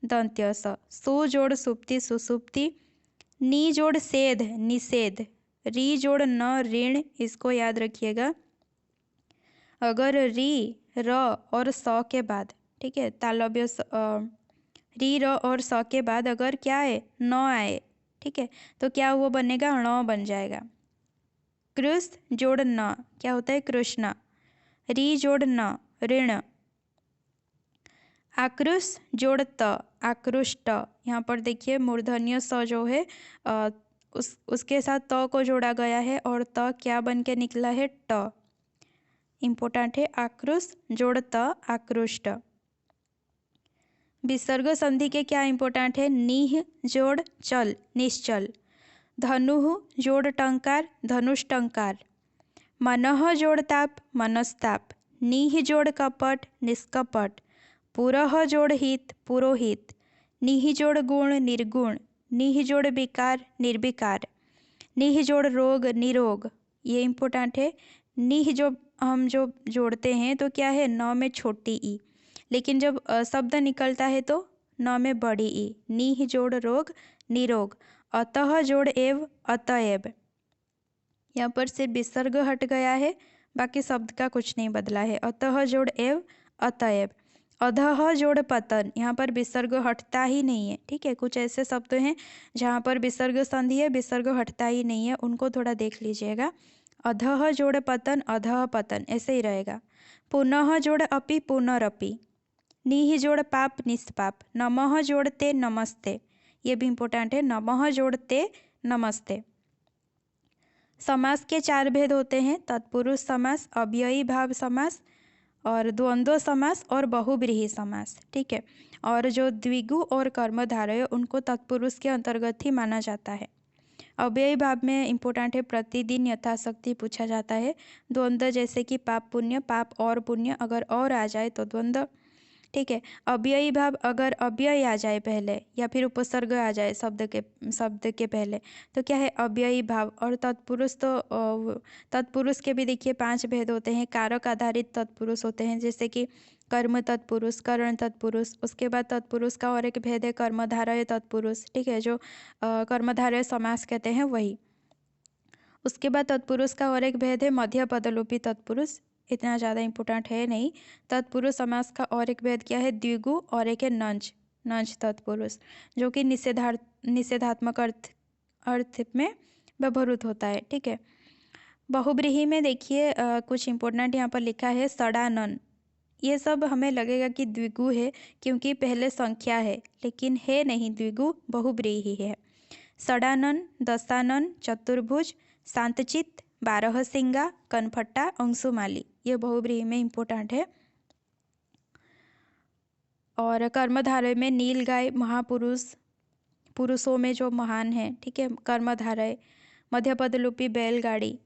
दंत्य स। सु जोड़ सुप्ति, सुसुप्ति। नी जोड़ सेध, निषेध। री जोड़ न, ऋण। इसको याद रखिएगा, अगर री, र और स के बाद, ठीक है, तालव्य री, र और स के बाद अगर क्या है, न आए, ठीक है, तो क्या वो बनेगा, ण बन जाएगा। कृष्ण जोड़ न, क्या होता है, कृष्ण। री जोड़ न, ऋण। आकृष जोड़ त, आकृष्ट। यहाँ पर देखिए मूर्धन्य स जो है उसके साथ त को जोड़ा गया है और त क्या बन के निकला है, ट। इम्पोर्टेंट है, आकृष जोड़ त, आकृष्ट। विसर्ग संधि के क्या इम्पोर्टेंट है, निह जोड़ चल, निश्चल। धनुः जोड़ टंकार, धनुष्टंकार। मनः जोड़ ताप, मनस्ताप। निह जोड़ कपट, निष्कपट। पुरः जोड़ हित, पुरोहित। निह जोड़ गुण, निर्गुण। निह जोड़ विकार, निर्विकार। निह जोड़ रोग, निरोग। ये इम्पोर्टेंट है, निह जो हम जो जोड़ते हैं तो क्या है, न में छोटी ई, लेकिन जब शब्द निकलता है तो न में बड़ी ई। निह जोड़ रोग, निरोग। अतः जोड़ एव, अतएव। यहाँ पर सिर्फ विसर्ग हट गया है, बाकी शब्द का कुछ नहीं बदला है। अतः जोड़ एव, अतएव। अधः जोड़ पतन, यहाँ पर विसर्ग हटता ही नहीं है, ठीक है। कुछ ऐसे शब्द हैं जहाँ पर विसर्ग संधि है, विसर्ग हटता ही नहीं है, उनको थोड़ा देख लीजिएगा। अधः जोड़ पतन, अधः पतन, ऐसे ही रहेगा। पुनः जोड़ अपि, पुनरपि। निह जोड़ पाप, निष्पाप। नमः जोड़ ते, नमस्ते। ये भी इम्पोर्टेंट है, नमः जोड़ ते, नमस्ते। समास के चार भेद होते हैं, तत्पुरुष समास, अव्ययी भाव समास और द्वंद्व समास और बहुब्रीहि समास, ठीक है। और जो द्विगु और कर्मधारय उनको तत्पुरुष के अंतर्गत ही माना जाता है। अव्ययी भाव में इम्पोर्टेंट है, प्रतिदिन यथाशक्ति पूछा जाता है। द्वंद्व जैसे कि पाप पुण्य, पाप और पुण्य अगर और आ जाए तो द्वंद्व, ठीक है। अव्ययी भाव अगर अव्यय आ जाए पहले या फिर उपसर्ग आ जाए शब्द के पहले तो क्या है, अव्ययी भाव। और तत्पुरुष तो तत्पुरुष के भी देखिए 5 भेद होते हैं। कारक आधारित तत्पुरुष होते हैं जैसे कि कर्म तत्पुरुष, करण तत्पुरुष। उसके बाद तत्पुरुष का और एक भेद है कर्मधारय तत्पुरुष, ठीक है, जो कर्मधारय समास कहते हैं वही। उसके बाद तत्पुरुष का और एक भेद है मध्य पदलोपी तत्पुरुष, इतना ज़्यादा इम्पोर्टेंट है नहीं। तत्पुरुष समास का और एक भेद क्या है, द्विगु, और एक है नंज, नंज तत्पुरुष, जो कि निषेधात्मक अर्थ में व्यवहृत होता है, ठीक है। बहुब्रीहि में देखिए कुछ इम्पोर्टेंट यहाँ पर लिखा है, सड़ानन। ये सब हमें लगेगा कि द्विगु है क्योंकि पहले संख्या है, लेकिन है नहीं, द्विगु बहुब्रीहि है। सड़ानन, दशानन, चतुर्भुज, शांतचित्त, बारहसिंगा, कनफट्टा, अंशुमाली, ये बहुब्रीहि में इम्पोर्टेंट है। और कर्मधारय में नीलगाय, महापुरुष, पुरुषों में जो महान है, ठीक है, कर्मधारय। मध्यपदलोपी बैलगाड़ी।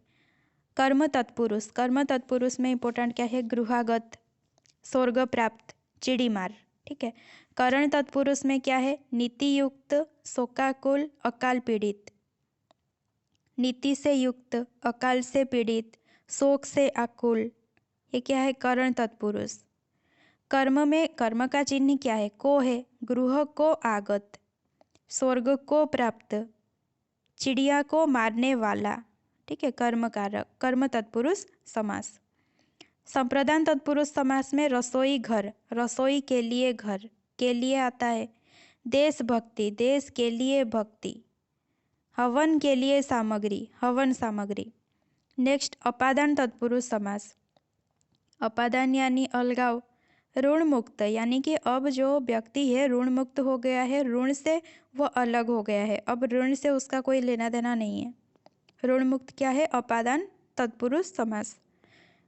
कर्म तत्पुरुष, कर्म तत्पुरुष में इम्पोर्टेंट क्या है, गृहागत, स्वर्ग प्राप्त, चिड़ीमार, ठीक है। करण तत्पुरुष में क्या है, नीति युक्त, शोकाकुल, अकाल पीड़ित। नीति से युक्त, अकाल से पीड़ित, शोक से आकुल, ये क्या है, करण तत्पुरुष। कर्म में कर्म का चिन्ह क्या है, को है, गृह को आगत, स्वर्ग को प्राप्त, चिड़िया को मारने वाला, ठीक है, कर्म कारक, कर्म तत्पुरुष समास। संप्रदान तत्पुरुष समास में रसोई घर, रसोई के लिए, घर के लिए आता है। देशभक्ति, देश के लिए भक्ति। हवन के लिए सामग्री, हवन सामग्री। नेक्स्ट अपादान तत्पुरुष समास। अपादान यानी अलगाव, ऋण मुक्त यानी कि अब जो व्यक्ति है ऋण मुक्त हो गया है, ऋण से वो अलग हो गया है, अब ऋण से उसका कोई लेना देना नहीं है। ऋण मुक्त क्या है? अपादान तत्पुरुष समास।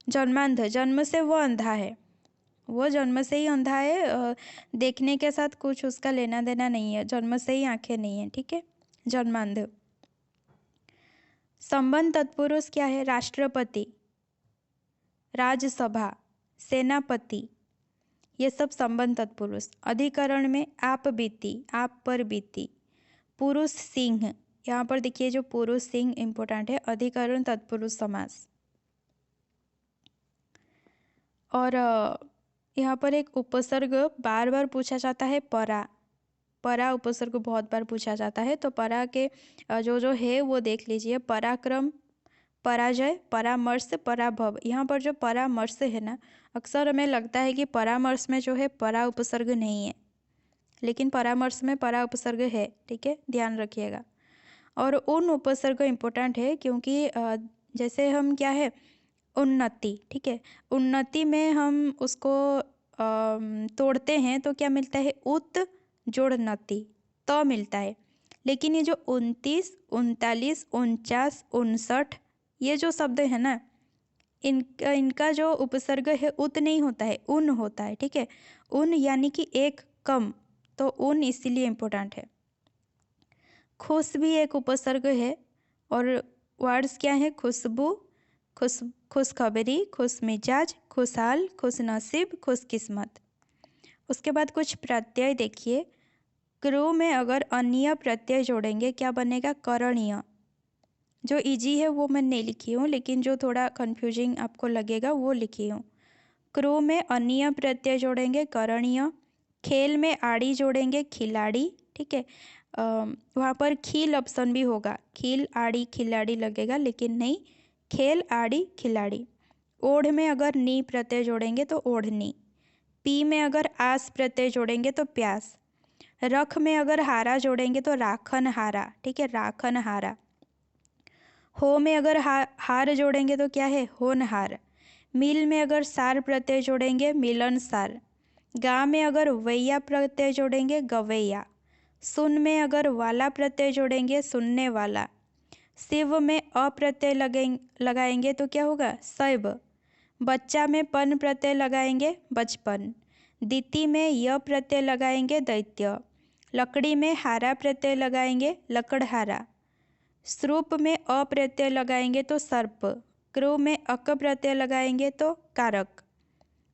जन्मांध, जन्म से वो अंधा है, वो जन्म से ही अंधा है, देखने के साथ कुछ उसका लेना देना नहीं है, जन्म से ही आंखें नहीं है, ठीक है, जन्मांध। संबंध तत्पुरुष क्या है? राष्ट्रपति, राज्यसभा, सेनापति, ये सब संबंध तत्पुरुष। अधिकरण में आप बीती, आप पर बीती। पुरुष सिंह, यहाँ पर देखिए जो पुरुष सिंह इंपॉर्टेंट है, अधिकरण तत्पुरुष समास। और यहाँ पर एक उपसर्ग बार बार पूछा जाता है, परा, परा उपसर्ग बहुत बार पूछा जाता है, तो परा के जो है वो देख लीजिए। पराक्रम, पराजय, परामर्श, पराभव। यहाँ पर जो परामर्श है ना, अक्सर हमें लगता है कि परामर्श में जो है परा उपसर्ग नहीं है, लेकिन परामर्श में परा उपसर्ग है, ठीक है, ध्यान रखिएगा। और उन उपसर्ग इम्पोर्टेंट है क्योंकि जैसे हम क्या है, उन्नति, ठीक है, उन्नति में हम उसको तोड़ते हैं तो क्या मिलता है? उत जोड़ नति, तो मिलता है। लेकिन ये जो 29, 39, 49, 59, ये जो शब्द है ना, इनका जो उपसर्ग है उत नहीं होता है, उन होता है, ठीक है, उन यानी कि एक कम, तो उन इसीलिए इम्पोर्टेंट है। खुश भी एक उपसर्ग है, और वर्ड्स क्या है? खुशबू, खुशखबरी, खुश मिजाज, खुशहाल, खुश नसीब, खुशकिस्मत। उसके बाद कुछ प्रत्यय देखिए। क्रू में अगर अन्य प्रत्यय जोड़ेंगे क्या बनेगा? करणीय। जो इजी है वो मैं नहीं लिखी हूँ, लेकिन जो थोड़ा कन्फ्यूजिंग आपको लगेगा वो लिखी हूँ। क्रू में अन्य प्रत्यय जोड़ेंगे करणीय। खेल में आड़ी जोड़ेंगे खिलाड़ी, ठीक है, वहाँ पर खील ऑप्शन भी होगा, खील आड़ी खिलाड़ी लगेगा, लेकिन नहीं, खेल आड़ी खिलाड़ी। ओढ़ में अगर नी प्रत्यय जोड़ेंगे तो ओढ़नी। पी में अगर आस प्रत्यय जोड़ेंगे तो प्यास। रख में अगर हारा जोड़ेंगे तो राखन हारा, ठीक है, राखन हारा। हो में अगर हार जोड़ेंगे तो क्या है? होनहार। मिल में अगर सार प्रत्यय जोड़ेंगे मिलन सार। गा में अगर वैया प्रत्यय जोड़ेंगे गवैया। सुन में अगर वाला प्रत्यय जोड़ेंगे सुनने वाला। शिव में अप्रत्यय लगाएंगे तो क्या होगा? शैव। बच्चा में पन प्रत्यय लगाएंगे बचपन। दिति में य प्रत्यय लगाएंगे दैत्य। लकड़ी में हारा प्रत्यय लगाएंगे लकड़हारा। श्रूप में अप्रत्यय लगाएंगे तो सर्प। क्रू में अक प्रत्यय लगाएंगे तो कारक।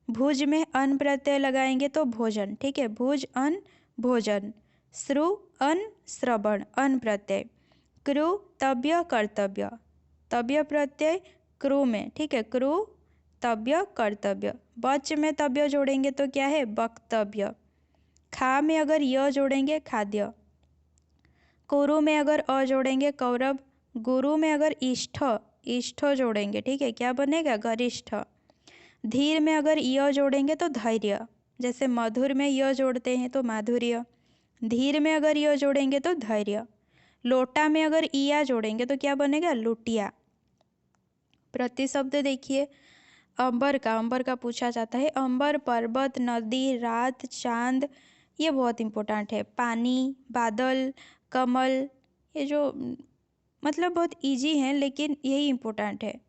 भुज में अन प्रत्यय लगाएंगे तो भोजन, ठीक है, भुज अन भोजन। श्रु अन श्रवण, अन प्रत्यय। क्रू तव्य कर्तव्य, तव्य प्रत्यय क्रू में, ठीक है, क्रू तव्य कर्तव्य। बच में तव्य जोड़ेंगे तो क्या है? वक्तव्य। खा में अगर य जोड़ेंगे खाद्य। कुरु में अगर अ जोड़ेंगे कौरव। गुरु में अगर इष्ठ, इष्ठ जोड़ेंगे, ठीक है, क्या बनेगा? गरिष्ठ। धीर में अगर य जोड़ेंगे तो धैर्य, जैसे मधुर में य जोड़ते हैं तो माधुर्य। धीर में अगर य जोड़ेंगे तो धैर्य। लोटा में अगर इया जोड़ेंगे तो क्या बनेगा? लुटिया। प्रतिशब्द देखिए। अंबर का, अंबर का पूछा जाता है। अंबर पर्वत, नदी, रात, चांद, ये बहुत इंपॉर्टेंट है। पानी, बादल, कमल, ये जो मतलब बहुत इजी हैं लेकिन यही इम्पोर्टेंट है।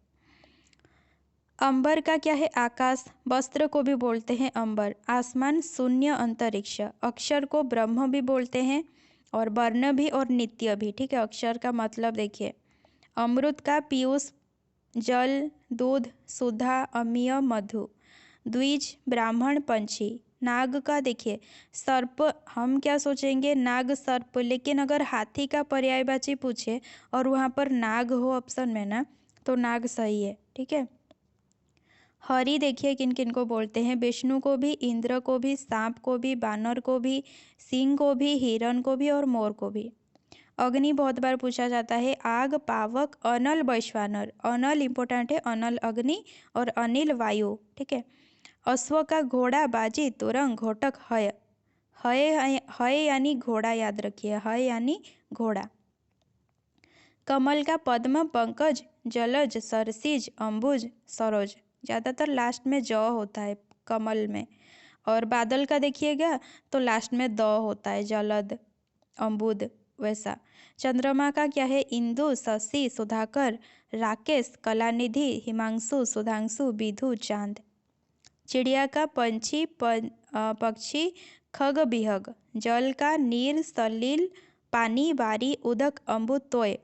अंबर का क्या है? आकाश। वस्त्र को भी बोलते हैं अंबर। आसमान, शून्य, अंतरिक्ष। अक्षर को ब्रह्म भी बोलते हैं, और वर्ण भी और नित्य भी, ठीक है। अक्षर का मतलब देखिए। अमृत का पीयूष, जल, दूध, सुधा, अमीय, मधु। द्विज, ब्राह्मण, पंछी। नाग का देखिए, सर्प, हम क्या सोचेंगे? नाग सर्प, लेकिन अगर हाथी का पर्यायवाची पूछे और वहाँ पर नाग हो ऑप्शन में ना, तो नाग सही है, ठीक है। हरि देखिए किन किन को बोलते हैं? विष्णु को भी, इंद्र को भी, सांप को भी, बानर को भी, सिंह को भी, हिरण को भी और मोर को भी। अग्नि बहुत बार पूछा जाता है। आग, पावक, अनल, वैश्वानर। अनल इंपॉर्टेंट है, अनल अग्नि और अनिल वायु, ठीक है। अश्व का घोड़ा, बाजी, तुरंग, घोटक, हय। हय हय यानी घोड़ा, याद रखिए, हय यानी घोड़ा। कमल का पद्म, पंकज, जलज, सरसिज, अंबुज, सरोज। ज़्यादातर लास्ट में ज होता है कमल में। और बादल का देखिएगा तो लास्ट में द होता है, जलद, अम्बुद, वैसा। चंद्रमा का क्या है? इंदु, शशि, सुधाकर, राकेश, कलानिधि, हिमांशु, सुधांशु, विधु, चांद। चिड़िया का पंछी, पक्षी, खग, बिहग। जल का नीर, सलिल, पानी, बारी, उदक, अम्बु, तोय।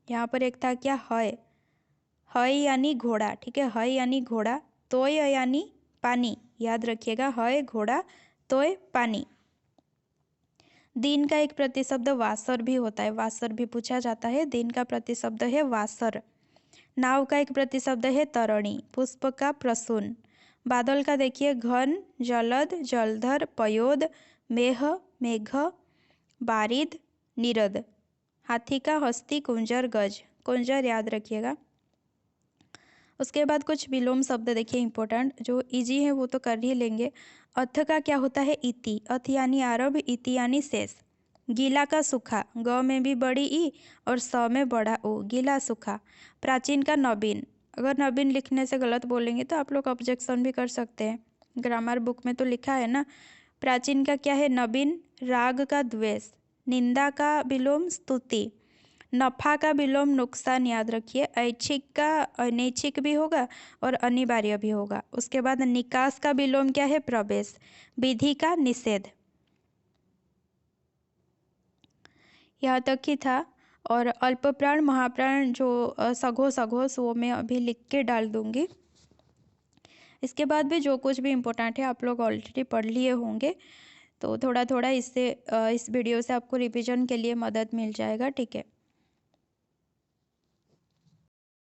यहाँ पर एक था क्या? हय। हय यानी घोड़ा, ठीक है, हय यानी घोड़ा, तोय यानी पानी, याद रखिएगा, हय घोड़ा, तोय पानी। दिन का एक प्रतिशब्द वासर भी होता है, वासर भी पूछा जाता है। दिन का प्रतिशब्द है वासर। नाव का एक प्रतिशब्द है तरणी। पुष्प का प्रसून। बादल का देखिए घन, जलद, जलधर, पयोद, मेह, मेघ, बारिद, नीरद। हाथी का हस्ती, कुंजर, गज। कुंजर याद रखिएगा। उसके बाद कुछ विलोम शब्द देखिए इंपॉर्टेंट, जो इजी है वो तो कर ही लेंगे। अथ का क्या होता है? इति। अथ यानी आरभ, इति यानी शेष। गीला का सूखा, ग में भी बड़ी ई और स में बड़ा उ, गीला सूखा। प्राचीन का नवीन। अगर नवीन लिखने से गलत बोलेंगे तो आप लोग ऑब्जेक्शन भी कर सकते हैं, ग्रामर बुक में तो लिखा है ना। प्राचीन का क्या है? नवीन। राग का द्वेष। निंदा का विलोम स्तुति। नफा का विलोम नुकसान, याद रखिए। ऐच्छिक का अनैच्छिक भी होगा और अनिवार्य भी होगा। उसके बाद निकास का विलोम क्या है? प्रवेश। विधि का निषेध। यहाँ तक ही था। और अल्पप्राण, महाप्राण, जो सघो सघोष, वो मैं अभी लिख के डाल दूंगी। इसके बाद भी जो कुछ भी इम्पोर्टेंट है आप लोग ऑलरेडी पढ़ लिए होंगे, तो थोड़ा थोड़ा इससे इस वीडियो से आपको रिवीजन के लिए मदद मिल जाएगा, ठीक है।